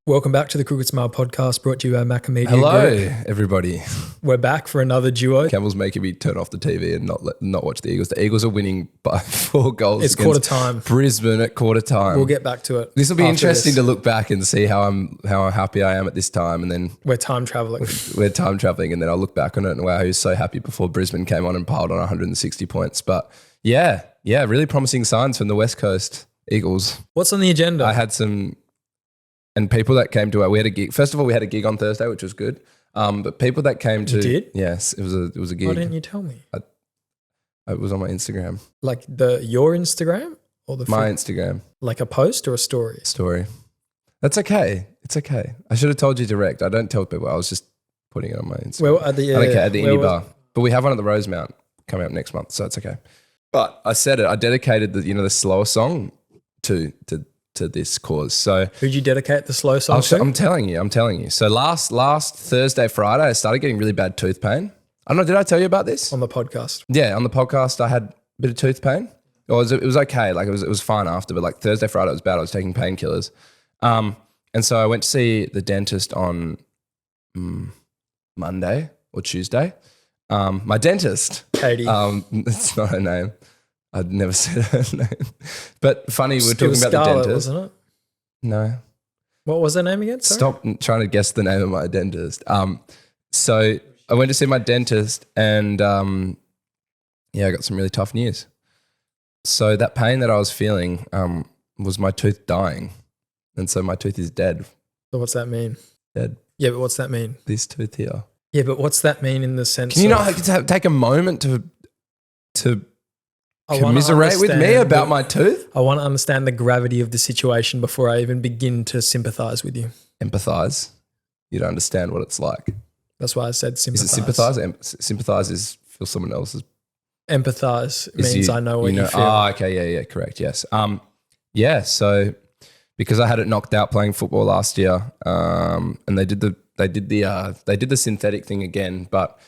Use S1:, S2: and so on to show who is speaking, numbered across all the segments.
S1: Welcome back to the Crooked Smile podcast brought to you by Maccamedia
S2: Hello,
S1: Group.
S2: everybody.
S1: We're back for another duo.
S2: Campbell's making me turn off the TV and not watch the Eagles. The Eagles are winning by 4 goals.
S1: It's quarter time.
S2: Brisbane at quarter time.
S1: We'll get back to it.
S2: This will be
S1: after
S2: interesting
S1: this.
S2: to look back and see how happy I am at this time, and then
S1: We're time traveling.
S2: we're time traveling, and then I'll look back on it and wow, he was so happy before Brisbane came on and piled on 160 points. But yeah, really promising signs from the West Coast Eagles.
S1: What's on the agenda?
S2: I had some. And people that came to we had a gig. First of all, we had a gig on Thursday, which was good. But people that came to
S1: You did?
S2: Yes, it was a gig.
S1: Why didn't you tell me?
S2: It was on my Instagram.
S1: Like your Instagram or
S2: My Instagram
S1: like a post or a story?
S2: story. That's okay. It's okay. I should have told you direct. I don't tell people. I was just putting it on my Instagram.
S1: Where at the
S2: I don't care, at the
S1: where
S2: indie
S1: was-
S2: bar. But we have one at the Rosemount coming up next month, so it's okay. But I said it. I dedicated the slower song to this cause. So
S1: Who'd you dedicate the slow song to?
S2: I'm telling you. So last Thursday, Friday, I started getting really bad tooth pain. I don't know, did I tell you about this?
S1: On the podcast.
S2: Yeah, on the podcast, I had a bit of tooth pain. It was okay. Like it was fine after, but like Thursday, Friday, it was bad. I was taking painkillers. And so I went to see the dentist on Monday or Tuesday. My dentist.
S1: Katie.
S2: It's not her name. I'd never said her name. But funny, we're
S1: It
S2: talking
S1: was
S2: about
S1: Scarlett,
S2: the dentist.
S1: wasn't it?
S2: No.
S1: What was her name again? Sorry?
S2: Stop trying to guess the name of my dentist. So I went to see my dentist and I got some really tough news. So that pain that I was feeling was my tooth dying. And so my tooth is dead.
S1: So what's that mean?
S2: Dead.
S1: Yeah, but what's that mean?
S2: This tooth here.
S1: Yeah, but what's that mean in the sense
S2: Can you
S1: of,
S2: not take a moment to
S1: I wanna
S2: commiserate with me
S1: understand
S2: about my tooth?
S1: I want to understand the gravity of the situation before I even begin to sympathize with you.
S2: Empathize. You don't understand what it's like.
S1: That's why I said sympathize.
S2: Is it sympathize? Sympathize is feel someone else's.
S1: Empathize
S2: Is
S1: means
S2: you-
S1: I know what you feel.
S2: Oh, okay, yeah, correct, yes. So because I had it knocked out playing football last year, and they did the synthetic thing again, but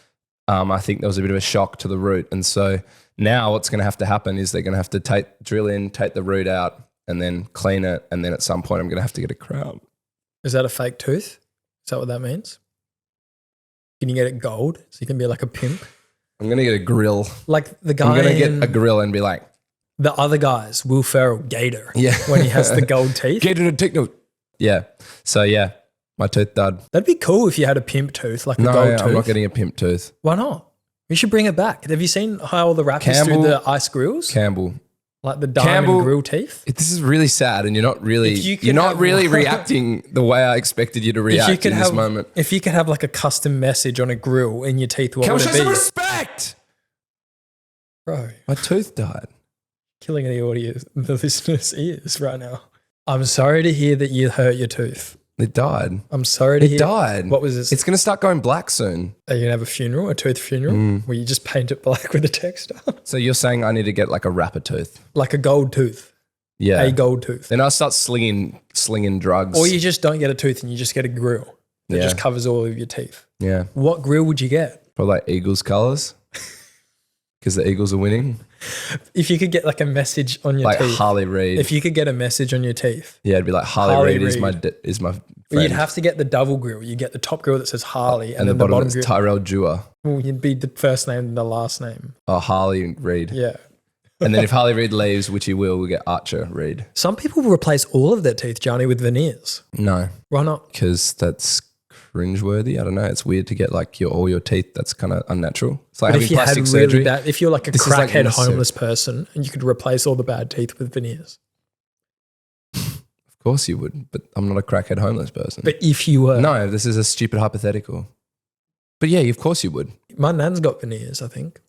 S2: I think there was a bit of a shock to the root, and so now what's going to have to happen is they're going to have to drill in, take the root out, and then clean it, and then at some point I'm going to have to get a crown.
S1: Is that a fake tooth? Is that what that means? Can you get it gold so you can be like a pimp?
S2: I'm going to get a grill.
S1: Like the guy
S2: I'm going to
S1: in
S2: get a grill and be like,
S1: the other guys, Will Ferrell, Gator,
S2: yeah,
S1: when he has the gold teeth.
S2: get it a TikTok. Yeah. So yeah, my tooth died.
S1: That'd be cool if you had a pimp tooth, like a
S2: No,
S1: gold
S2: I'm
S1: tooth.
S2: not getting a pimp tooth.
S1: Why not? You should bring it back. Have you seen how all the rappers do
S2: Campbell-
S1: the ice grills?
S2: Campbell.
S1: Like the diamond
S2: Campbell-
S1: grill teeth?
S2: This is really sad, and you're not really
S1: If you could
S2: you're not
S1: have
S2: really
S1: one-
S2: reacting the way I expected you to react in this moment.
S1: If you could have like a custom message on a grill in your teeth, what
S2: Can we
S1: would
S2: show
S1: it
S2: some
S1: be?
S2: respect?
S1: Bro,
S2: My tooth died.
S1: killing the audience, the listeners' ears right now. I'm sorry to hear that you hurt your tooth.
S2: It died.
S1: I'm sorry to
S2: It
S1: hear.
S2: died.
S1: What was this?
S2: It's going to start going black soon.
S1: Are you going to have a funeral, a tooth funeral, where you just paint it black with a texture?
S2: So you're saying I need to get like a wrapper tooth?
S1: Like a gold tooth,
S2: Yeah.
S1: a gold tooth.
S2: Then I'll start slinging drugs.
S1: Or you just don't get a tooth and you just get a grill that
S2: Yeah.
S1: just covers all of your teeth.
S2: Yeah.
S1: What grill would you get?
S2: Probably like Eagles colors. Because the Eagles are winning.
S1: If you could get like a message on your
S2: Like
S1: teeth.
S2: Harley Reid.
S1: If you could get a message on your teeth.
S2: Yeah, it'd be like Harley
S1: Harley
S2: Reid is my
S1: Reid.
S2: is my
S1: Well,
S2: friend.
S1: you'd have to get the double grill. You get the top grill that says Harley,
S2: and
S1: then
S2: the bottom
S1: grill.
S2: is Tyrell Dewar.
S1: Well, you'd be the first name and the last name.
S2: Oh, Harley Reid.
S1: Yeah.
S2: And then if Harley Reid leaves, which he will, we'll get Archer Reid.
S1: Some people replace all of their teeth, Gianni, with veneers.
S2: No,
S1: Why not?
S2: because that's cringeworthy. I don't know. It's weird to get like all your teeth. That's kind of unnatural. It's like
S1: But
S2: having
S1: if you had
S2: plastic
S1: really
S2: surgery.
S1: bad, if you're like a
S2: This is like
S1: crackhead
S2: necessary.
S1: homeless person and you could replace all the bad teeth with veneers.
S2: Of course you would, but I'm not a crackhead homeless person.
S1: But if you were,
S2: No, this is a stupid hypothetical. But yeah, of course you would.
S1: my nan's got veneers, I think.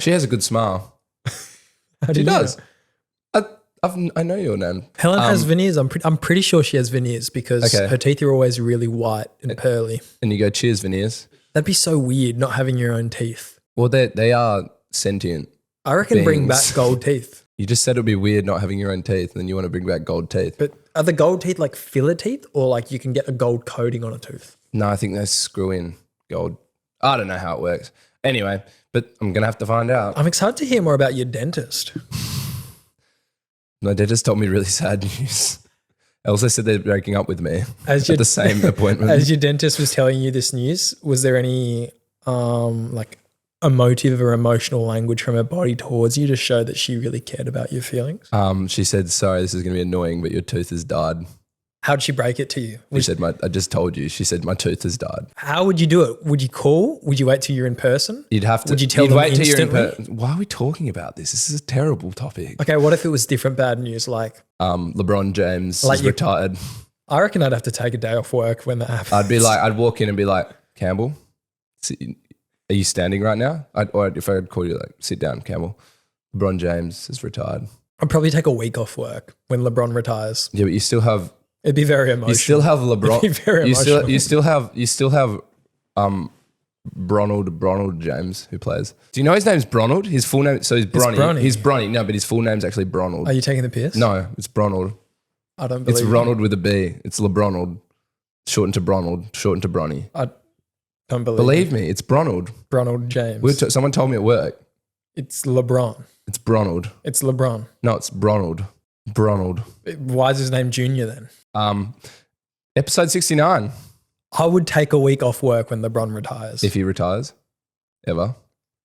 S2: She has a good smile.
S1: How do
S2: She
S1: you know?
S2: does. I know your nan.
S1: Helen has veneers. I'm pretty sure she has veneers because
S2: Okay.
S1: her teeth are always really white and pearly.
S2: And you go, cheers, veneers.
S1: That'd be so weird not having your own teeth.
S2: Well, they are sentient.
S1: I reckon bring
S2: Things.
S1: back gold teeth.
S2: You just said it would be weird not having your own teeth, and then you want to bring back gold teeth.
S1: But are the gold teeth like filler teeth or like you can get a gold coating on a tooth?
S2: No, I think they screw in gold. I don't know how it works. Anyway, but I'm going to have to find out.
S1: I'm excited to hear more about your dentist.
S2: My dentist told me really sad news. also said they're breaking up with me
S1: As
S2: at the same appointment.
S1: As your dentist was telling you this news, was there any like emotive or emotional language from her body towards you to show that she really cared about your feelings?
S2: She said, sorry, this is going to be annoying, but your tooth has died.
S1: How'd she break it to you?
S2: She said, I just told you. She said, my tooth has died.
S1: How would you do it? Would you call? Would you wait till you're in person?
S2: You'd have to.
S1: Would you tell them
S2: wait till you're in
S1: instantly?
S2: person. Why are we talking about this? This is a terrible topic.
S1: Okay, what if it was different bad news? Like,
S2: LeBron James
S1: Like
S2: is
S1: you-
S2: retired.
S1: I reckon I'd have to take a day off work when that happens.
S2: I'd walk in and be like, Campbell, are you standing right now? Or if I'd call you, like, sit down, Campbell. LeBron James is retired.
S1: I'd probably take a week off work when LeBron retires.
S2: Yeah, but you still have.
S1: It'd be very emotional.
S2: You still have LeBron.
S1: It'd be very emotional.
S2: You still have Bronald James who plays. Do you know his name's Bronald? His full name. So he's Bronny.
S1: Bronny.
S2: He's Bronny. No, but his full name's actually Bronald.
S1: Are you taking the piss?
S2: No, it's Bronald.
S1: I don't believe
S2: It's
S1: you.
S2: Ronald with a B. It's LeBronald. Shortened to Bronald. Shortened to Bronny.
S1: I don't
S2: Believe me, it's Bronald.
S1: Bronald James.
S2: Someone told me at work.
S1: It's LeBron.
S2: It's Bronald.
S1: It's LeBron.
S2: No, it's Bronald. Bronald.
S1: Why is his name Junior then?
S2: Episode 69.
S1: I would take a week off work when LeBron retires.
S2: If he retires, ever.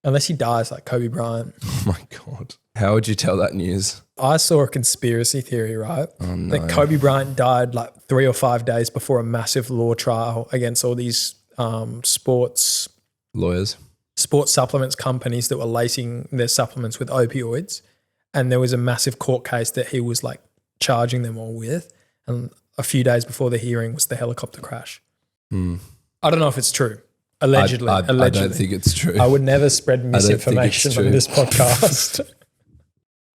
S1: Unless he dies like Kobe Bryant.
S2: Oh my God. How would you tell that news?
S1: I saw a conspiracy theory, right?
S2: Oh no.
S1: That Kobe Bryant died like 3 or 5 days before a massive law trial against all these sports
S2: Lawyers.
S1: supplements companies that were lacing their supplements with opioids. And there was a massive court case that he was like charging them all with. And a few days before the hearing was the helicopter crash. I don't know if it's true. Allegedly.
S2: I
S1: Allegedly.
S2: don't think it's true.
S1: I would never spread
S2: think it's
S1: misinformation on
S2: true.
S1: this podcast.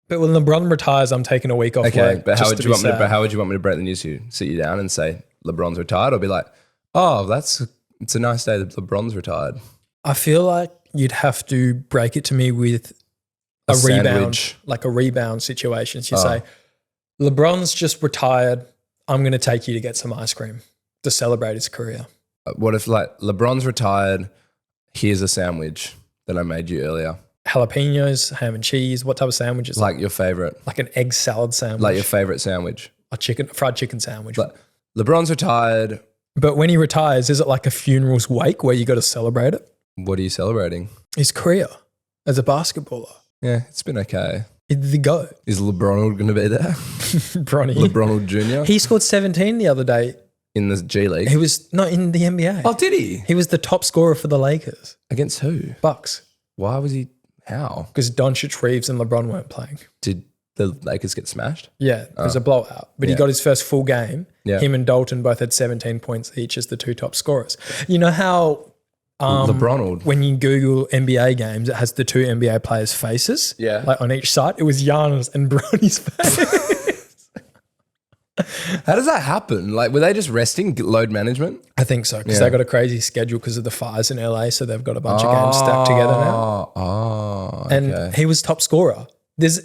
S1: But when LeBron retires, I'm taking a week off
S2: Okay,
S1: work.
S2: but how
S1: just
S2: would
S1: to
S2: you
S1: be
S2: want me to?
S1: sad.
S2: But how would you want me to break the news to you? Sit you down and say LeBron's retired, or be like, oh, it's a nice day that LeBron's retired.
S1: I feel like you'd have to break it to me with a rebound,
S2: sandwich.
S1: like a rebound situation. So you say, LeBron's just retired. I'm going to take you to get some ice cream to celebrate his career.
S2: What if like LeBron's retired? Here's a sandwich that I made you earlier.
S1: Jalapenos, ham and cheese. What type of sandwich is
S2: Like your favorite.
S1: like an egg salad sandwich?
S2: Like your favorite sandwich.
S1: a fried chicken sandwich.
S2: Like LeBron's retired.
S1: But when he retires, is it like a funeral's wake where you got to celebrate it?
S2: What are you celebrating?
S1: His career as a basketballer.
S2: Yeah, it's been okay.
S1: The GOAT.
S2: Is LeBron going to be there?
S1: Bronny.
S2: LeBron Jr.
S1: He scored 17 the other day.
S2: in the G League.
S1: He was not in the NBA.
S2: Oh, did he?
S1: He was the top scorer for the Lakers.
S2: Against who?
S1: Bucks.
S2: Why was he? How?
S1: Because Doncic, Reeves and LeBron weren't playing.
S2: Did the Lakers get smashed?
S1: Yeah, it was a blowout. But he
S2: Yeah.
S1: got his first full game.
S2: Yeah.
S1: Him and Dalton both had 17 points each as the two top scorers. You know how
S2: LeBron.
S1: when you Google NBA games, it has the two NBA players' faces?
S2: Yeah.
S1: Like on each side. It was Giannis and Bronny's face.
S2: How does that happen? Like, were they just resting, load management?
S1: I think so, because
S2: Yeah.
S1: they got a crazy schedule because of the fires in LA, so they've got a bunch of games stacked together now.
S2: Oh,
S1: And
S2: okay.
S1: he was top scorer.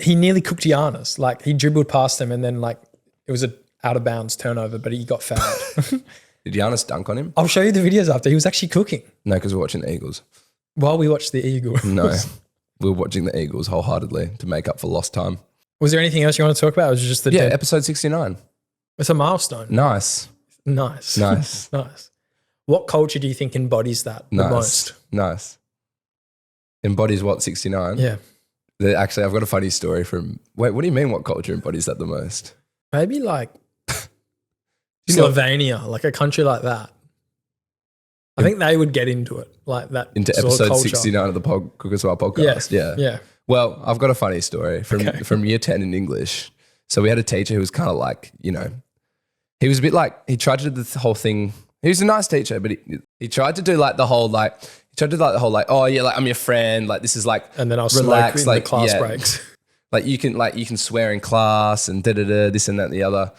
S1: He nearly cooked Giannis. Like he dribbled past him and then like it was a out of bounds turnover, but he got fouled.
S2: Did Giannis dunk on him?
S1: I'll show you the videos after. He was actually cooking
S2: No, because we're watching the Eagles.
S1: while we watched the Eagles.
S2: No, we're watching the Eagles wholeheartedly to make up for lost time.
S1: Was there anything else you want to talk about? Or was it just the
S2: Yeah,
S1: dead?
S2: episode 69.
S1: It's a milestone.
S2: Nice.
S1: Nice.
S2: Nice.
S1: Nice. What culture do you think embodies that the
S2: Nice.
S1: most?
S2: Nice. Embodies what, 69?
S1: Yeah.
S2: Actually, I've got a funny story from... Wait, what do you mean what culture embodies that the most?
S1: Maybe like
S2: You know-
S1: Slovenia, like a country like that. I think they would get into it, like that.
S2: Into
S1: sort of
S2: episode
S1: culture.
S2: 69 of the Cookerswell podcast. Yeah.
S1: Yeah.
S2: Well, I've got a funny story from
S1: Okay.
S2: from year 10 in English. So we had a teacher who was kind of like, he was a bit like, he tried to do the whole thing. He was a nice teacher, but he tried to do like the whole oh yeah, like I'm your friend, like this is like,
S1: And then I'll
S2: relax,
S1: smoke in
S2: like
S1: the class
S2: yeah.
S1: breaks.
S2: Like you can swear in class and this and that and the other.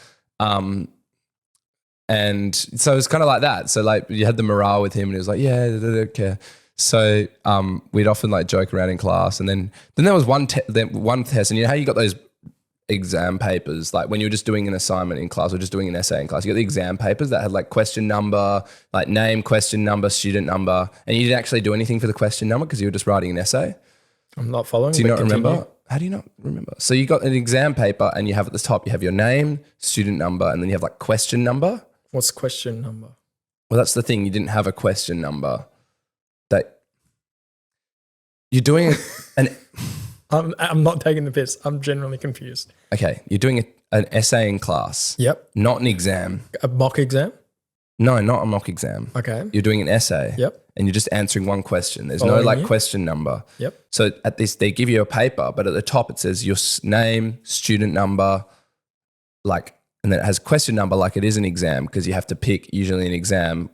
S2: And so it was kind of like that. So like you had the morale with him and he was like, yeah, okay. So we'd often like joke around in class, and then there was one test, and you know how you got those exam papers, like when you were just doing an assignment in class or just doing an essay in class, you got the exam papers that had like question number, like name, question number, student number, and you didn't actually do anything for the question number because you were just writing an essay.
S1: I'm not following.
S2: Do you
S1: but
S2: not
S1: continue.
S2: remember? How do you not remember? So you got an exam paper and you have at the top, you have your name, student number, and then you have like question number.
S1: What's question number?
S2: Well, that's the thing. You didn't have a question number. That you're doing an.
S1: I'm not taking the piss. I'm genuinely confused.
S2: Okay, you're doing an essay in class.
S1: Yep.
S2: Not an exam.
S1: A mock exam?
S2: No, not a mock exam.
S1: Okay.
S2: You're doing an essay.
S1: Yep.
S2: And you're just answering one question. There's
S1: Following
S2: no like
S1: you.
S2: question number.
S1: Yep.
S2: So at this, they give you a paper, but at the top it says your name, student number, like, and then it has question number like it is an exam because you have to pick usually an exam,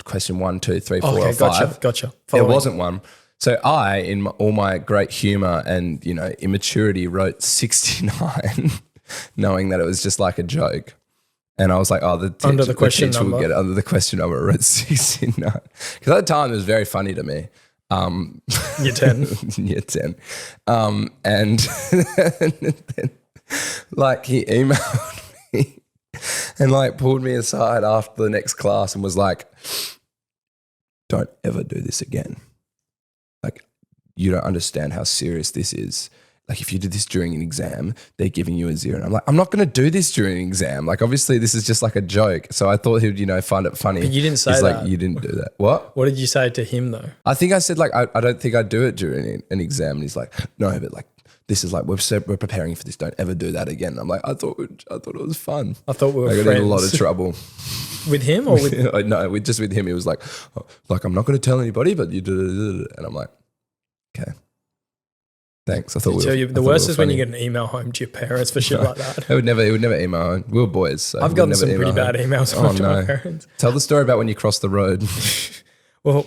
S2: question 1, 2, 3, 4, or 5.
S1: Gotcha.
S2: There
S1: Following.
S2: wasn't one. So I, in all my great humor and, immaturity, wrote 69 knowing that it was just like a joke. And I was like, the teacher,
S1: Under the question
S2: teacher will
S1: number.
S2: get it under the question number. I wrote 69. Because at the time it was very funny to me.
S1: Year 10.
S2: Year 10. And then, like, he emailed me and like pulled me aside after the next class and was like, don't ever do this again. Like, you don't understand how serious this is. Like, if you did this during an exam, they're giving you a 0. And I'm like, I'm not going to do this during an exam. Like, obviously this is just like a joke. So I thought he would, find it funny.
S1: But you didn't say
S2: He's
S1: that.
S2: like, you didn't do that. What?
S1: What did you say to him though?
S2: I think I said like, I don't think I'd do it during an exam. And he's like, no, but like, this is like, we're preparing for this. Don't ever do that again. And I'm like, I thought it was fun.
S1: I thought we were
S2: I got
S1: friends.
S2: in a lot of trouble.
S1: With him or with
S2: No, just with him. He was like, I'm not going to tell anybody, but you do. And I'm like, okay. Thanks. I thought
S1: the worst is when you get an email home to your parents for shit like that.
S2: He would never email home. We were boys. So
S1: I've gotten some pretty bad emails from my parents.
S2: Tell the story about when you crossed the road.
S1: Well,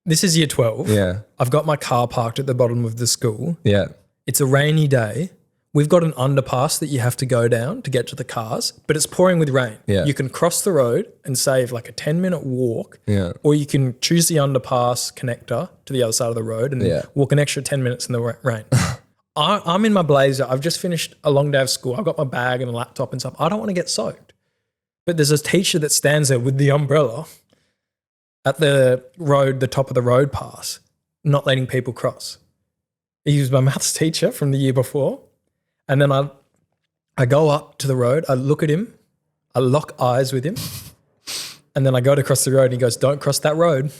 S1: this is year 12.
S2: Yeah.
S1: I've got my car parked at the bottom of the school.
S2: Yeah.
S1: It's a rainy day. We've got an underpass that you have to go down to get to the cars, but it's pouring with rain.
S2: Yeah.
S1: You can cross the road and save like a 10-minute walk,
S2: Yeah.
S1: or you can choose the underpass connector to the other side of the road and walk an extra 10 minutes in the rain. I'm in my blazer. I've just finished a long day of school. I've got my bag and a laptop and stuff. I don't want to get soaked. But there's a teacher that stands there with the umbrella at the road, the top of the road pass, not letting people cross. He was my maths teacher from the year before. And then I go up to the road, I look at him, I lock eyes with him, and then I go to cross the road and he goes, don't cross that road.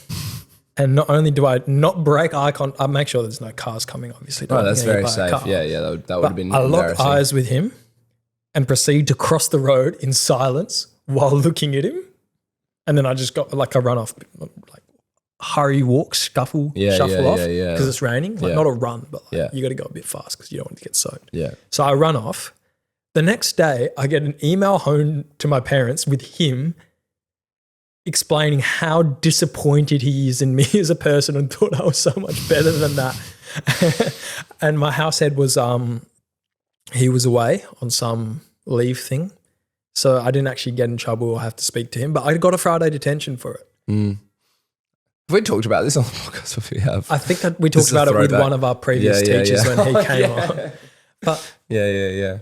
S1: And not only do I not break eye contact, I make sure there's no cars coming, obviously.
S2: Oh, that's very safe. Yeah, that would have been
S1: I lock
S2: embarrassing.
S1: eyes with him and proceed to cross the road in silence while looking at him. And then I just got like a run off, like hurry walk, shuffle off because it's raining. Like not a run, but like you got to go a bit fast because you don't want to get soaked.
S2: Yeah.
S1: So I run off. The next day, I get an email home to my parents with him explaining how disappointed he is in me as a person and thought I was so much better than that. And my house head was, he was away on some leave thing. So I didn't actually get in trouble or have to speak to him, but I got a Friday detention for it.
S2: Mm. Have we talked about this on the podcast? If we have,
S1: I think we talked about it with one of our previous teachers when he came on. But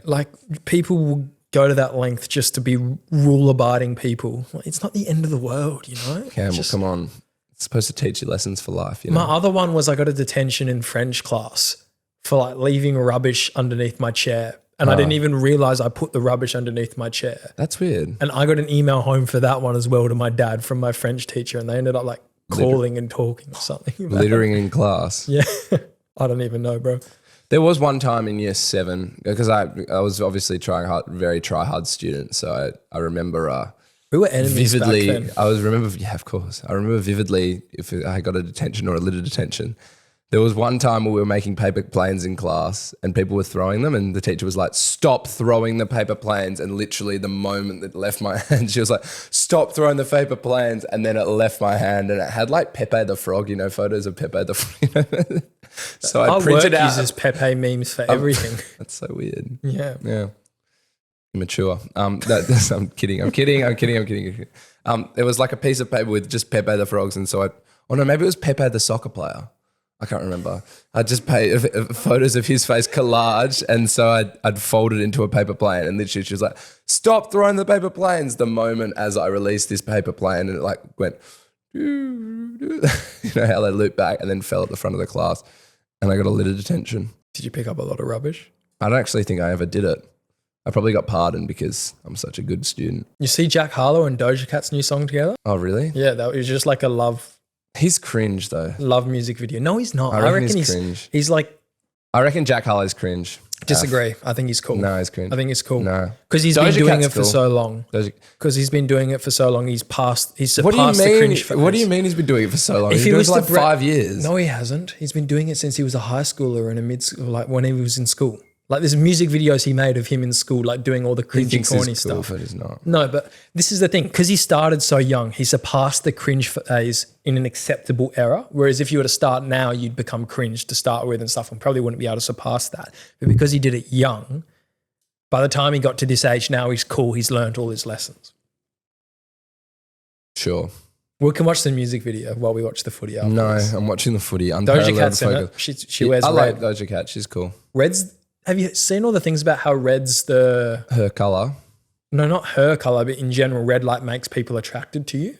S1: like people will go to that length just to be rule-abiding people. It's not the end of the world,
S2: Campbell, come on. It's supposed to teach you lessons for life.
S1: My other one was I got a detention in French class for like leaving rubbish underneath my chair. And I didn't even realize I put the rubbish underneath my chair.
S2: That's weird.
S1: And I got an email home for that one as well to my dad from my French teacher. And they ended up like calling and talking or something.
S2: Littering in class.
S1: Yeah. I don't even know, bro.
S2: There was one time in year 7 because I was obviously very try-hard student. So I remember
S1: we were enemies
S2: vividly.
S1: back then.
S2: Of course. I remember vividly if I got a detention or a litter detention. There was one time where we were making paper planes in class and people were throwing them and the teacher was like, stop throwing the paper planes. And literally the moment that left my hand, she was like, stop throwing the paper planes. And then it left my hand and it had like Pepe the Frog, photos of Pepe the Frog. So I printed out.
S1: uses Pepe memes for everything.
S2: That's so weird.
S1: Yeah.
S2: Yeah. Immature. I'm kidding. It was like a piece of paper with just Pepe the Frogs. And so maybe it was Pepe the soccer player. I can't remember. I just paid photos of his face collage, and so I'd fold it into a paper plane, and literally she was like, "Stop throwing the paper planes!" The moment as I released this paper plane, and it like went, how they looped back and then fell at the front of the class, and I got a litter detention.
S1: Did you pick up a lot of rubbish?
S2: I don't actually think I ever did it. I probably got pardoned because I'm such a good student.
S1: You see Jack Harlow and Doja Cat's new song together?
S2: Oh, really?
S1: Yeah, that was just like a love
S2: He's cringe though.
S1: music video. No, he's not.
S2: I reckon he's cringe.
S1: He's like,
S2: I reckon Jack Harlow's cringe.
S1: disagree. I think he's cool.
S2: No, he's cringe.
S1: I think it's cool.
S2: No.
S1: Because he's
S2: Doja
S1: been doing
S2: Cat's
S1: it for
S2: cool.
S1: so long. Because he's been doing it for so long. He's surpassed
S2: What do you
S1: the
S2: mean?
S1: cringe phase.
S2: What do you mean he's been doing it for so long? He's
S1: If he
S2: been doing
S1: was
S2: it for
S1: to
S2: like
S1: bre-
S2: 5 years.
S1: No, he hasn't. He's been doing it since he was a high schooler and a mid school, like when he was in school. Like there's music videos he made of him in school, like doing all the
S2: he
S1: cringy,
S2: thinks
S1: corny
S2: he's cool,
S1: stuff.
S2: but he's not.
S1: No, but this is the thing. Because he started so young, he surpassed the cringe phase in an acceptable era. Whereas if you were to start now, you'd become cringe to start with and stuff and probably wouldn't be able to surpass that. But because he did it young, by the time he got to this age, now he's cool. He's learned all his lessons.
S2: Sure.
S1: We can watch the music video while we watch the footy
S2: No,
S1: afterwards.
S2: I'm watching the footy.
S1: Doja Cat's in it. She wears
S2: I
S1: red.
S2: like Doja Cat. She's cool.
S1: Red's. Have you seen all the things about how red's the...
S2: Her color.
S1: No, not her color, but in general, red like makes people attracted to you?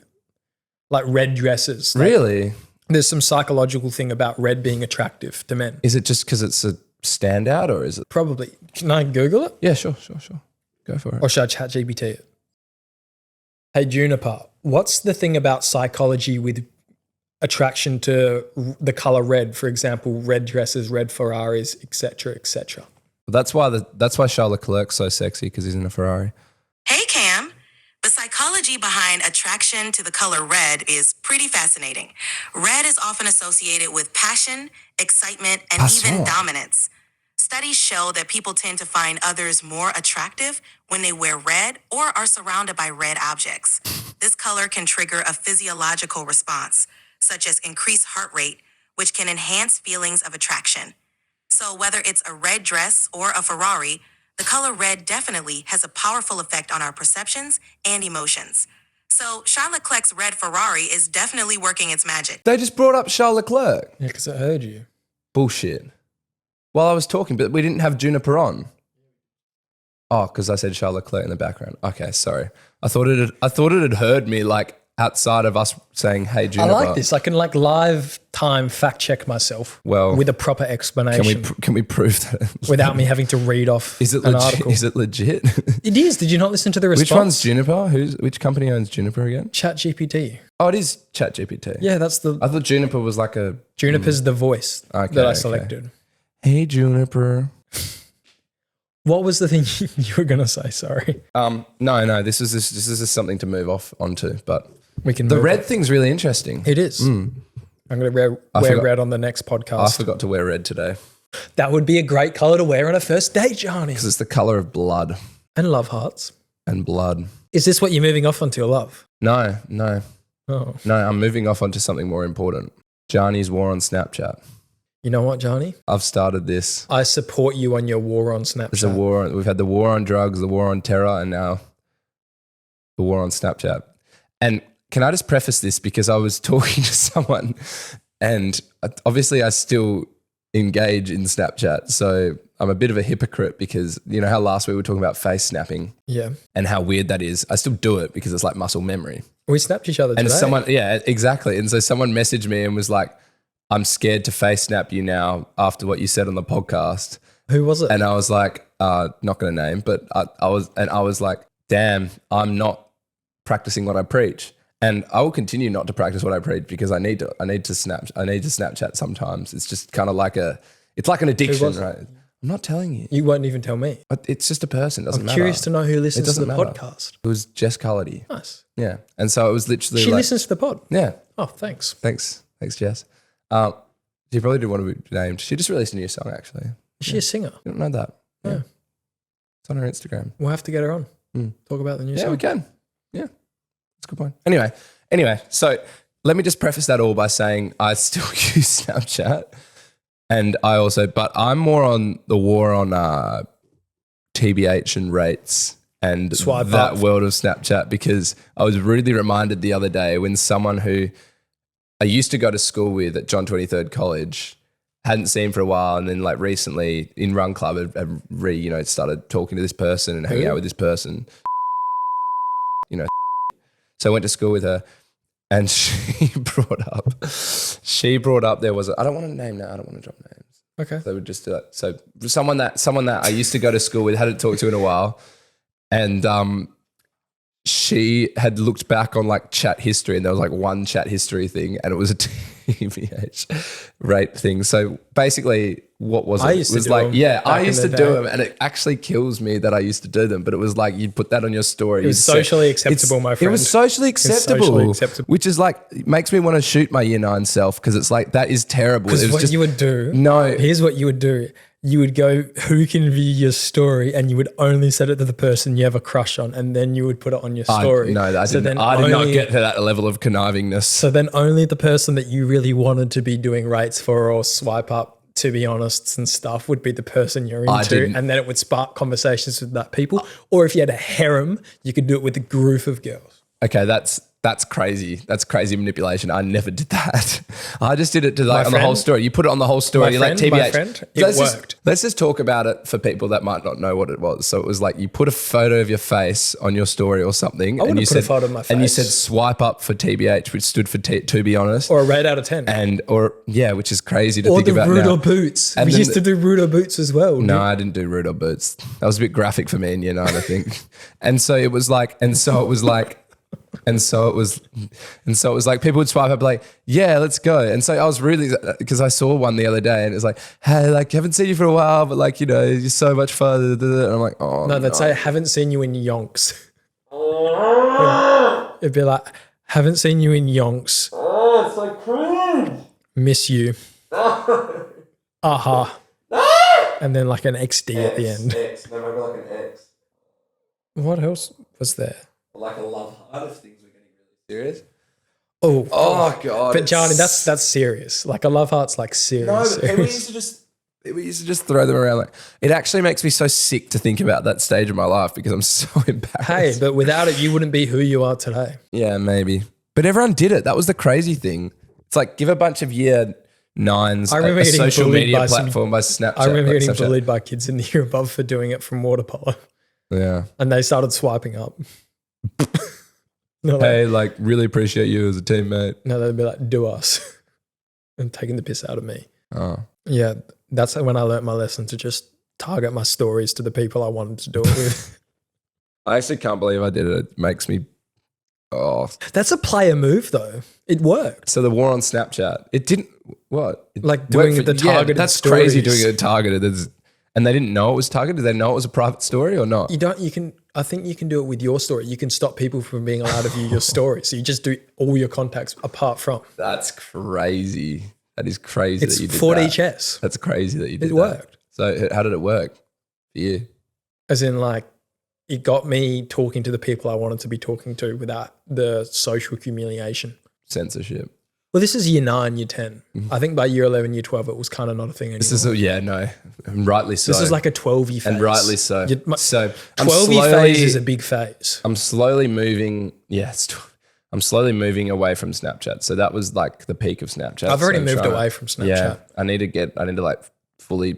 S1: Like red dresses. Like,
S2: Really?
S1: there's some psychological thing about red being attractive to men.
S2: Is it just because it's a standout, or is it?
S1: Probably. Can I Google it?
S2: Yeah, sure. Go for it.
S1: Or should I chat GPT it? Hey, Juniper, what's the thing about psychology with attraction to the color red? For example, red dresses, red Ferraris, etc., etc.
S2: That's why Charles Leclerc's so sexy, because he's in a Ferrari.
S3: Hey, Cam. The psychology behind attraction to the color red is pretty fascinating. Red is often associated with passion, excitement, and even dominance. Studies show that people tend to find others more attractive when they wear red or are surrounded by red objects. This color can trigger a physiological response, such as increased heart rate, which can enhance feelings of attraction. So whether it's a red dress or a Ferrari, the color red definitely has a powerful effect on our perceptions and emotions. So Charles Leclerc's red Ferrari is definitely working its magic.
S2: They just brought up Charles Leclerc.
S1: Yeah, because I heard you.
S2: Bullshit. While I was talking, but we didn't have Juniper on. Oh, because I said Charles Leclerc in the background. Okay, sorry. I thought it had heard me like outside of us saying, "Hey, Juniper."
S1: I like this. I can like live time fact check myself.
S2: Well,
S1: with a proper explanation.
S2: Can we prove that?
S1: without me having to read off
S2: Is it
S1: an
S2: legit?
S1: article?
S2: Is it legit?
S1: It is. Did you not listen to the response?
S2: Which one's Juniper? Which company owns Juniper again?
S1: Chat GPT.
S2: Oh, it is ChatGPT.
S1: Yeah, that's the
S2: I thought Juniper was like a
S1: Juniper's the voice
S2: Okay,
S1: that I
S2: okay.
S1: selected.
S2: Hey Juniper.
S1: What was the thing you were gonna say? Sorry.
S2: No. This is just something to move off onto, but
S1: We can
S2: the
S1: move
S2: red
S1: on.
S2: thing's really interesting.
S1: It is. I'm gonna wear
S2: forgot-
S1: red on the next
S2: I
S1: podcast.
S2: forgot to wear red today
S1: That would be a great color to wear on a first date, Gianni.
S2: because it's the color of blood
S1: And love hearts.
S2: and blood.
S1: Is this what you're moving off onto, love?
S2: No.
S1: Oh.
S2: I'm moving off onto something more important. Gianni's war on Snapchat.
S1: You know what, Gianni?
S2: I've started this.
S1: I support you on your war on Snapchat.
S2: There's a war. We've had the war on drugs, the war on terror, and now the war on Snapchat. And can I just preface this because I was talking to someone, and obviously I still engage in Snapchat, so I'm a bit of a hypocrite because you know how last week we were talking about face snapping
S1: Yeah.
S2: and how weird that is. I still do it because it's like muscle memory.
S1: We snapped each other
S2: And
S1: today.
S2: yeah, exactly. And so someone messaged me and was like, "I'm scared to face snap you now after what you said on the podcast."
S1: Who was it?
S2: And I was like, not going to name, but I was like, damn, I'm not practicing what I preach. And I will continue not to practice what I preach because I need to Snapchat sometimes. It's just kind of like it's like an addiction,
S1: was it?
S2: right? I'm not telling you.
S1: You won't even tell me.
S2: It's just a person. It doesn't
S1: I'm
S2: matter.
S1: curious to know who listens to
S2: doesn't
S1: the
S2: matter.
S1: podcast.
S2: It was Jess Cullity.
S1: Nice.
S2: Yeah. And so it was literally
S1: She
S2: like,
S1: listens to the pod.
S2: yeah.
S1: Oh, thanks.
S2: Thanks, Jess. She probably didn't want to be named. She just released a new song, actually.
S1: Is she a singer?
S2: You don't know that?
S1: Yeah.
S2: It's on her Instagram.
S1: We'll have to get her on. Talk about the new
S2: Yeah,
S1: song.
S2: we can. Yeah, that's a good point. Anyway, so let me just preface that all by saying I still use Snapchat, and but I'm more on the war on TBH and rates and
S1: Swipe
S2: that
S1: up.
S2: world of Snapchat because I was really reminded the other day when someone who I used to go to school with at John 23rd College hadn't seen for a while, and then like recently in Run Club had started talking to this person and hanging out with this person. So I went to school with her, and she brought up there was I don't want to name now. I don't want to drop names.
S1: Okay.
S2: They would just do that. So someone that I used to go to school with, hadn't talked to in a while, and she had looked back on like chat history, and there was like one chat history thing, and it was a TBH rape thing. So basically, what was it?
S1: I used
S2: It
S1: to
S2: was
S1: do
S2: like,
S1: them
S2: yeah, I
S1: back
S2: used
S1: in
S2: to
S1: the
S2: do
S1: day.
S2: them, and it actually kills me that I used to do them. But it was like you'd put that on your story.
S1: It was socially acceptable, my friend.
S2: It was socially acceptable,
S1: socially acceptable.
S2: which is like it makes me want to shoot my year 9 self because it's like that is terrible. It
S1: Because
S2: was
S1: what
S2: just
S1: you would do,
S2: no.
S1: here's what you would do. You would go, who can view your story? And you would only set it to the person you have a crush on. And then you would put it on your story.
S2: No, I
S1: So
S2: didn't.
S1: then
S2: I did not
S1: only-
S2: get to that level of connivingness.
S1: So then only the person that you really wanted to be doing rates for or swipe up, to be honest, and stuff would be the person you're into.
S2: didn't.
S1: And then it would spark conversations with that people. Or if you had a harem, you could do it with a group of girls.
S2: Okay, that's crazy. That's crazy manipulation. I never did that. I just did it to like on the whole
S1: friend-
S2: story. You put it on the whole story.
S1: my
S2: You're like
S1: friend- my
S2: TBH.
S1: friend, it worked.
S2: Let's just talk about it for people that might not know what it was. So it was like you put a photo of your face on your story or something, and
S1: wouldn't
S2: you
S1: put a
S2: said
S1: photo of my
S2: and you
S1: face.
S2: said swipe up for TBH, which stood for to be honest,
S1: Or a rate out of 10.
S2: which is crazy to
S1: Or
S2: think
S1: the
S2: about
S1: rude
S2: now.
S1: or boots.
S2: And
S1: We
S2: then
S1: used to do rude or boots as well.
S2: No, I didn't do rude or boots. That was a bit graphic for me in year 9, I think. And so it was like people would swipe up like, yeah, let's go. And so I was really, because I saw one the other day and it was like, hey, like haven't seen you for a while, but like, you know, you're so much fun. And I'm like, oh
S1: No, they'd say, haven't seen you in yonks. It'd be like, haven't seen you in yonks.
S2: oh, it's like cringe.
S1: Miss you. Aha. And then like an XD at the end.
S2: X, no, maybe like an X.
S1: What else was there?
S2: Like a love heart if things were getting really serious.
S1: Oh,
S2: Oh God.
S1: but Gianni, that's serious. Like a love heart's like serious.
S2: No, but people
S1: serious.
S2: used to just throw them around. Like it actually makes me so sick to think about that stage of my life because I'm so embarrassed.
S1: Hey, but without it, you wouldn't be who you are today.
S2: Yeah, maybe. But everyone did it. That was the crazy thing. It's like give a bunch of year 9s
S1: I remember
S2: a
S1: getting
S2: social
S1: bullied
S2: media
S1: by some-
S2: platform by Snapchat.
S1: I remember
S2: like
S1: getting
S2: Snapchat.
S1: bullied by kids in the year above for doing it from water polo,
S2: Yeah.
S1: and they started swiping up. No,
S2: Hey, like really appreciate you as a teammate.
S1: no, they'd be like, "Do us," and taking the piss out of me.
S2: Oh.
S1: Yeah, that's when I learnt my lesson to just target my stories to the people I wanted to do it with.
S2: I actually can't believe I did it. It makes me
S1: That's a player move, though. It worked.
S2: So the war on Snapchat, it didn't what? It
S1: Like doing
S2: worked
S1: the targeted
S2: that's crazy
S1: stories.
S2: doing it targeted. And they didn't know it was targeted. Did they know it was a private story or not?
S1: You don't. You can. I think you can do it with your story. You can stop people from being allowed to view your story. So you just do all your contacts apart from.
S2: That's crazy. That is crazy
S1: It's
S2: that you did
S1: 4
S2: that.
S1: chess.
S2: That's crazy that you did
S1: It
S2: that.
S1: worked.
S2: So how did it work for you?
S1: As in, like, it got me talking to the people I wanted to be talking to without the social humiliation.
S2: Censorship.
S1: Well, this is year 9, year 10. I think by year 11, year 12, it was kind of not a thing anymore.
S2: This is and rightly so.
S1: This is like a 12-year phase.
S2: and rightly so. So I'm
S1: 12-year
S2: slowly,
S1: phase is a big phase.
S2: I'm slowly moving. I'm slowly moving away from Snapchat. So that was like the peak of Snapchat.
S1: I've already
S2: So I'm
S1: moved
S2: trying
S1: away
S2: to-
S1: from Snapchat.
S2: Yeah, I need to like fully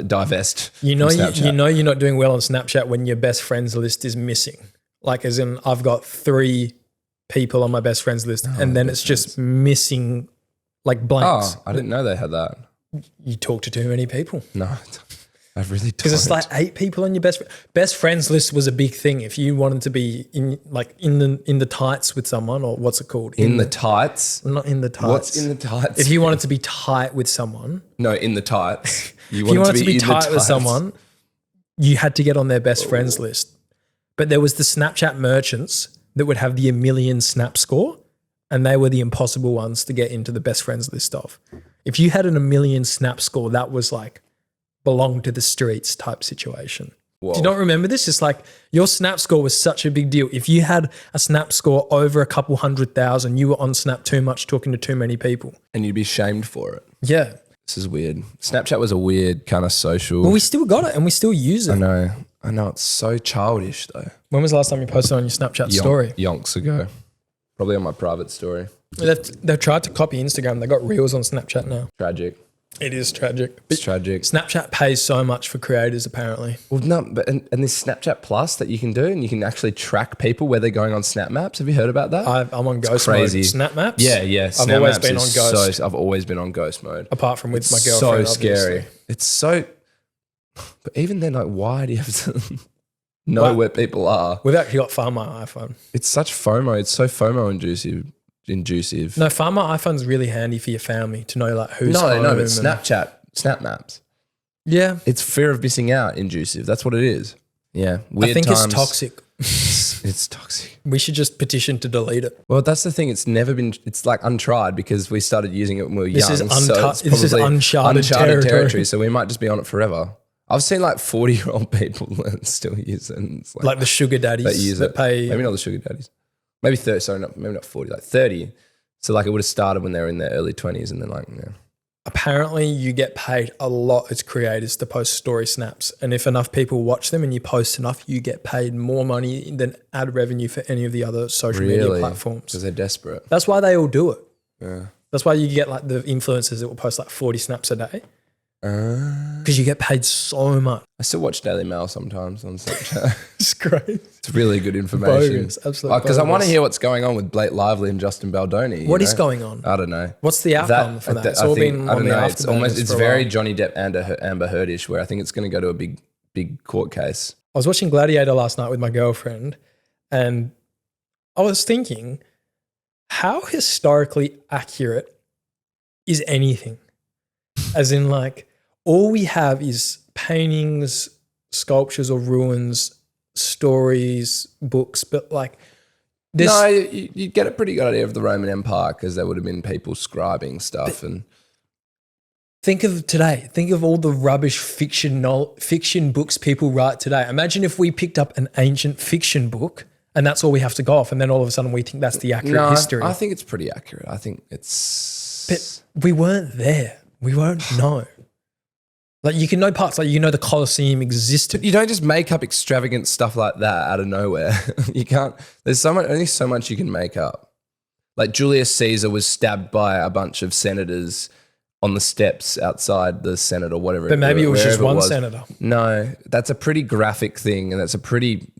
S2: divest.
S1: You know,
S2: from Snapchat.
S1: you know you're not doing well on Snapchat when your best friends list is missing. Like, as in, I've got 3 people on my best friends list, and then it's just missing like blanks.
S2: Oh, I didn't know they had that.
S1: You talk to too many people.
S2: No, I really don't.
S1: Because it's like 8 people on your best friends list was a big thing. If you wanted to be in the tights with someone, or what's it called?
S2: in the tights.
S1: Not in the tights.
S2: What's in the tights?
S1: If you wanted to be tight with someone,
S2: no, in the tights.
S1: if you wanted to be
S2: in the
S1: tight with
S2: tights.
S1: someone, you had to get on their best friends list. But there was the Snapchat merchants that would have the 1 million snap score, and they were the impossible ones to get into the best friends list of. If you had an 1 million snap score, that was like belong to the streets type situation.
S2: Whoa.
S1: Do you not remember this? It's like your snap score was such a big deal. If you had a snap score over a couple 100,000, you were on Snap too much, talking to too many people.
S2: And you'd be shamed for it.
S1: Yeah.
S2: This is weird. Snapchat was a weird kind of social.
S1: Well, we still got it and we still use it.
S2: I know. It's so childish though.
S1: When was the last time you posted on your Snapchat story?
S2: Yonks ago. Probably on my private story.
S1: They've tried to copy Instagram. They got reels on Snapchat now.
S2: Tragic.
S1: It is tragic.
S2: It's tragic.
S1: Snapchat pays so much for creators, apparently.
S2: Well, no, but and this Snapchat Plus that you can do, and you can actually track people where they're going on Snap Maps. Have you heard about that?
S1: I'm on Ghost
S2: crazy.
S1: mode. Snap Maps?
S2: Yeah.
S1: I've always been on Ghost.
S2: I've always been on Ghost mode.
S1: Apart from with
S2: It's
S1: my girlfriend,
S2: so scary.
S1: obviously.
S2: It's so. But even then, like, why do you have to know
S1: Well,
S2: where people are?
S1: We've actually got Find My iPhone.
S2: It's such FOMO. It's so FOMO inducive.
S1: No, Find My iPhone's really handy for your family to know like who's home.
S2: No, but Snapchat, Snap Maps.
S1: Yeah.
S2: It's fear of missing out inducive. That's what it is. Yeah. Weird
S1: I think
S2: times.
S1: it's toxic.
S2: It's toxic.
S1: We should just petition to delete it.
S2: Well, that's the thing. It's never been. It's like untried because we started using it when we were young.
S1: This is uncharted territory.
S2: So we might just be on it forever. I've seen like 40-year-old people that still use it. And it's
S1: Like the sugar daddies that pay.
S2: Maybe not the sugar daddies. Maybe 30. Sorry, maybe not 40. Like 30. So like it would have started when they were in their early 20s, and then like yeah.
S1: Apparently, you get paid a lot as creators to post story snaps, and if enough people watch them and you post enough, you get paid more money than ad revenue for any of the other social media platforms.
S2: Because they're desperate.
S1: That's why they all do it.
S2: Yeah.
S1: That's why you get like the influencers that will post like 40 snaps a day. Because you get paid so much.
S2: I still watch Daily Mail sometimes on Snapchat.
S1: It's great.
S2: It's really good information.
S1: Bogus, absolutely.
S2: Because I want to hear what's going on with Blake Lively and Justin Baldoni.
S1: What is going on?
S2: I don't know.
S1: What's the outcome for that? It's all been on the
S2: It's almost. It's very
S1: while.
S2: Johnny Depp and Amber Heard-ish, where I think it's going to go to a big court case.
S1: I was watching Gladiator last night with my girlfriend, and I was thinking, how historically accurate is anything? As in, like, all we have is paintings, sculptures or ruins, stories, books, but like this.
S2: No, you get a pretty good idea of the Roman Empire because there would have been people scribing stuff. And
S1: think of today. Think of all the rubbish fiction books people write today. Imagine if we picked up an ancient fiction book and that's all we have to go off, and then all of a sudden we think that's the accurate history.
S2: I think it's pretty accurate. I think it's.
S1: But we weren't there. We won't know. Like you can know parts, like you know the Colosseum existed.
S2: You don't just make up extravagant stuff like that out of nowhere. You can't. There's only so much you can make up. Like Julius Caesar was stabbed by a bunch of senators on the steps outside the Senate or whatever.
S1: But maybe it was just one senator.
S2: No, that's a pretty graphic thing, and that's a pretty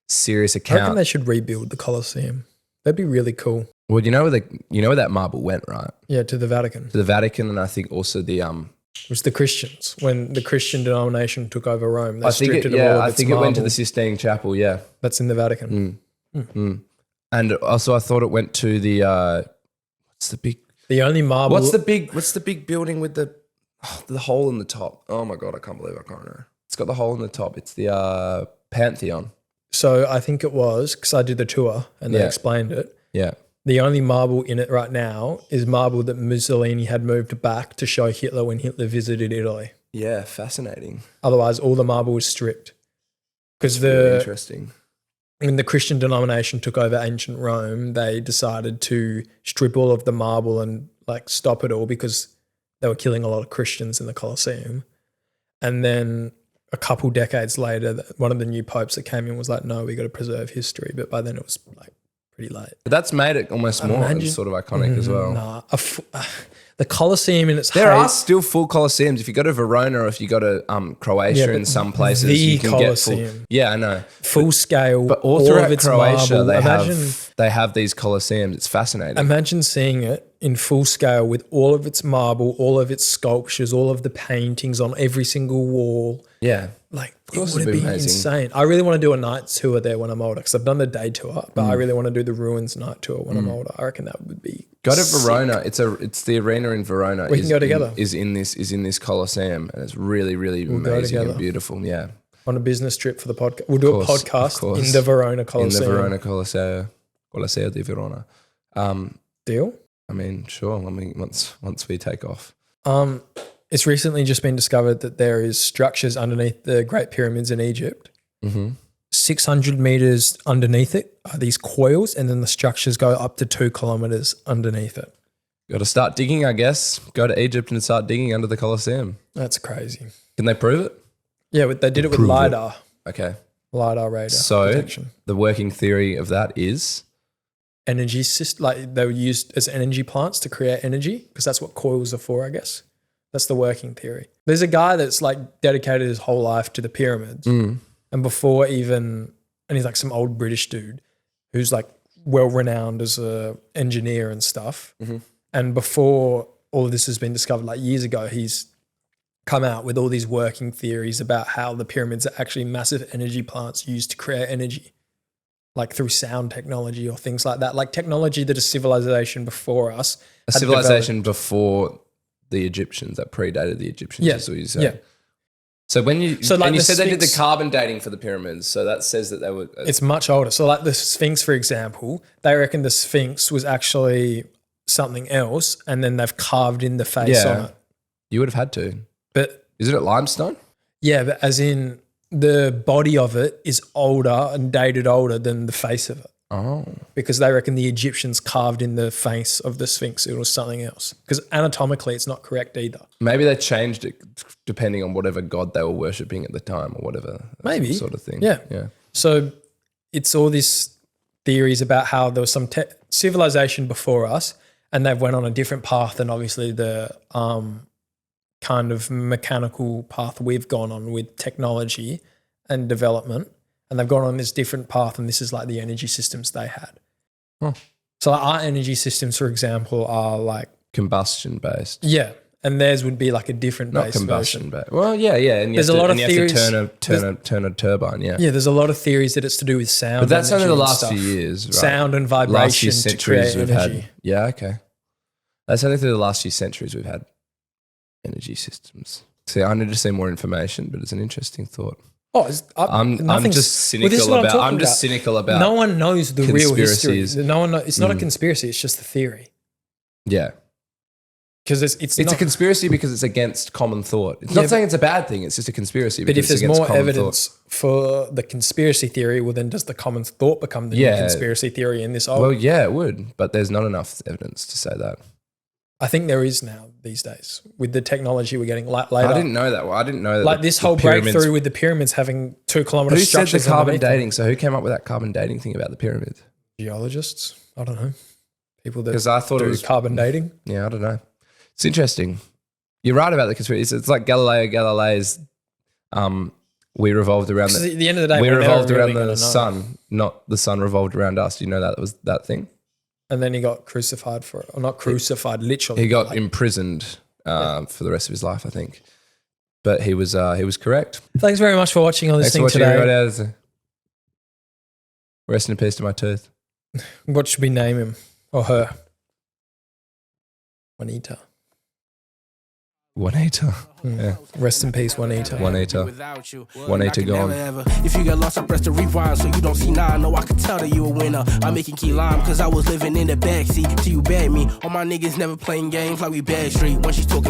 S2: serious
S1: I
S2: account.
S1: reckon they should rebuild the Colosseum. That'd be really cool.
S2: Well, you know where that marble went, right?
S1: Yeah, to the Vatican.
S2: To the Vatican, and I think also the
S1: It was the Christians. When the Christian denomination took over Rome, they
S2: I think
S1: stripped
S2: it,
S1: it of all of
S2: I
S1: its
S2: think it went to
S1: marble.
S2: the Sistine Chapel. Yeah,
S1: That's in the Vatican.
S2: and also I thought it went to the what's the big
S1: The only marble.
S2: what's the big building with the hole in the top? Oh my god, I can't believe I can't remember. It's got the hole in the top. It's the Pantheon.
S1: So I think it was, because I did the tour and they
S2: Yeah.
S1: explained it.
S2: Yeah.
S1: The only marble in it right now is marble that Mussolini had moved back to show Hitler when Hitler visited Italy.
S2: Yeah, fascinating.
S1: Otherwise, all the marble was stripped. Because
S2: Really interesting.
S1: when the Christian denomination took over ancient Rome, they decided to strip all of the marble and like stop it all because they were killing a lot of Christians in the Colosseum. And then a couple decades later, one of the new popes that came in was like, no, we got to preserve history. But by then it was like pretty late.
S2: But that's made it almost more
S1: Imagine-
S2: sort of iconic as well.
S1: Nah, the Colosseum in its
S2: There
S1: height,
S2: are still full Colosseums. If you go to Verona or if you go to Croatia
S1: Yeah, but
S2: in some places,
S1: the
S2: you can get full.
S1: Colosseum.
S2: Yeah, I know.
S1: full scale,
S2: But all
S1: of
S2: throughout
S1: its
S2: Croatia,
S1: marble.
S2: they have these Colosseums. It's fascinating.
S1: Imagine seeing it in full scale with all of its marble, all of its sculptures, all of the paintings on every single wall.
S2: yeah.
S1: Like, it
S2: course
S1: would
S2: it'd
S1: be
S2: be amazing.
S1: insane. I really want to do a night tour there when I'm older because I've done the day tour, but I really want to do the ruins night tour when I'm older. I reckon that would be
S2: Go to
S1: sick.
S2: Verona. It's the arena in Verona.
S1: We can go together.
S2: Is in this Colosseum, and it's really really
S1: go
S2: amazing and
S1: together.
S2: beautiful. Yeah,
S1: on a business trip for the podcast. We'll do a
S2: course,
S1: podcast
S2: of course.
S1: in the Verona Colosseum.
S2: in the Verona Colosseo di Verona.
S1: Deal?
S2: I mean, sure. I mean, once we take off.
S1: It's recently just been discovered that there is structures underneath the Great Pyramids in Egypt. 600 meters underneath it are these coils, and then the structures go up to 2 kilometers underneath it.
S2: Got to start digging, I guess. Go to Egypt and start digging under the Colosseum.
S1: That's crazy.
S2: Can they prove it?
S1: Yeah, but they did it with LiDAR.
S2: Okay.
S1: LiDAR radar
S2: So
S1: detection.
S2: the working theory of that is
S1: Energy system, like they were used as energy plants to create energy because that's what coils are for, I guess. That's the working theory. There's a guy that's like dedicated his whole life to the pyramids. And before even, and he's like some old British dude who's like well-renowned as a engineer and stuff. And before all of this has been discovered, like years ago, he's come out with all these working theories about how the pyramids are actually massive energy plants used to create energy, like through sound technology or things like that, like technology that a civilization before us.
S2: A civilization before the Egyptians that predated the Egyptians, is what you say.
S1: Yeah.
S2: So when you
S1: So like
S2: and you
S1: the
S2: said they did the
S1: Sphinx-
S2: carbon dating for the pyramids, so that says that they were.
S1: It's much older. So like the Sphinx, for example, they reckon the Sphinx was actually something else and then they've carved in the face on it.
S2: You would have had to.
S1: But
S2: Is it limestone?
S1: yeah, but as in the body of it is older and dated older than the face of it.
S2: Oh.
S1: Because they reckon the Egyptians carved in the face of the Sphinx. It was something else. Because anatomically, it's not correct either.
S2: Maybe they changed it depending on whatever god they were worshipping at the time or whatever.
S1: Maybe.
S2: Sort of thing.
S1: Yeah.
S2: Yeah.
S1: So it's all these theories about how there was some civilization before us and they've went on a different path than obviously the kind of mechanical path we've gone on with technology and development. And they've gone on this different path, and this is like the energy systems they had.
S2: Huh.
S1: So like our energy systems, for example, are like
S2: Combustion based.
S1: yeah, and theirs would be like a different
S2: Not
S1: base
S2: combustion
S1: version.
S2: based. Well, yeah. And
S1: There's a lot of
S2: you have
S1: theories-
S2: to turn a turbine, yeah.
S1: Yeah, there's a lot of theories that it's to do with sound.
S2: But that's only
S1: energy
S2: the
S1: and
S2: last
S1: stuff.
S2: few years, right?
S1: Sound and
S2: Last
S1: vibration
S2: few
S1: to create
S2: centuries we've
S1: energy.
S2: had. Yeah, okay. That's only through the last few centuries we've had energy systems. See, I need to see more information, but it's an interesting thought.
S1: Oh,
S2: I'm
S1: nothing's-
S2: just
S1: well, this is
S2: cynical
S1: what I'm
S2: about.
S1: talking
S2: I'm just
S1: about.
S2: cynical about.
S1: No one knows the real history.
S2: conspiracies.
S1: No one. It's not a conspiracy. It's just a theory.
S2: Yeah,
S1: Because it's
S2: a
S1: not.
S2: conspiracy because it's against common thought. It's
S1: Yeah,
S2: not saying it's a bad thing. It's just a conspiracy.
S1: But if
S2: because
S1: there's
S2: it's against
S1: more
S2: common
S1: evidence for the conspiracy theory, well, then does the common thought become the new
S2: Yeah.
S1: conspiracy theory in this
S2: thought.
S1: old?
S2: Well, yeah, it would, but there's not enough evidence to say that.
S1: I think there is now these days with the technology we're getting later.
S2: I didn't know that. Well, I didn't know that.
S1: Like this
S2: the
S1: whole
S2: pyramids-
S1: breakthrough with the pyramids having 2 kilometer
S2: Who said the
S1: structures.
S2: carbon
S1: underneath them.
S2: dating? So who came up with that carbon dating thing about the pyramids?
S1: Geologists. I don't know. People that
S2: Because I thought
S1: do
S2: it was
S1: carbon dating.
S2: Yeah, I don't know. It's interesting. You're right about the conspiracy. It's like Galileo's. We revolved around
S1: 'Cause at the end of the day,
S2: we
S1: we're never
S2: revolved
S1: really
S2: around
S1: gonna
S2: the
S1: know.
S2: sun, not the sun revolved around us. Do you know that was that thing?
S1: And then he got crucified for it. Or not crucified, literally.
S2: He got
S1: like-
S2: imprisoned for the rest of his life, I think. But he was correct.
S1: Thanks very much for watching or
S2: Thanks for
S1: listening
S2: watching,
S1: today.
S2: everybody. Rest in peace to my tooth.
S1: What should we name him or her? Juanita.
S2: Juanita. Yeah.
S1: Rest in peace, Juanita.
S2: Juanita.
S4: Without you.
S2: Juanita
S4: I could
S2: gone.
S4: never, ever. If you get lost, I press the rewind so you don't see now. I know I can tell that you a winner. I'm making key lime cause I was living in the backseat till you bagged me. All my niggas never playing games like we bad street. When she's talking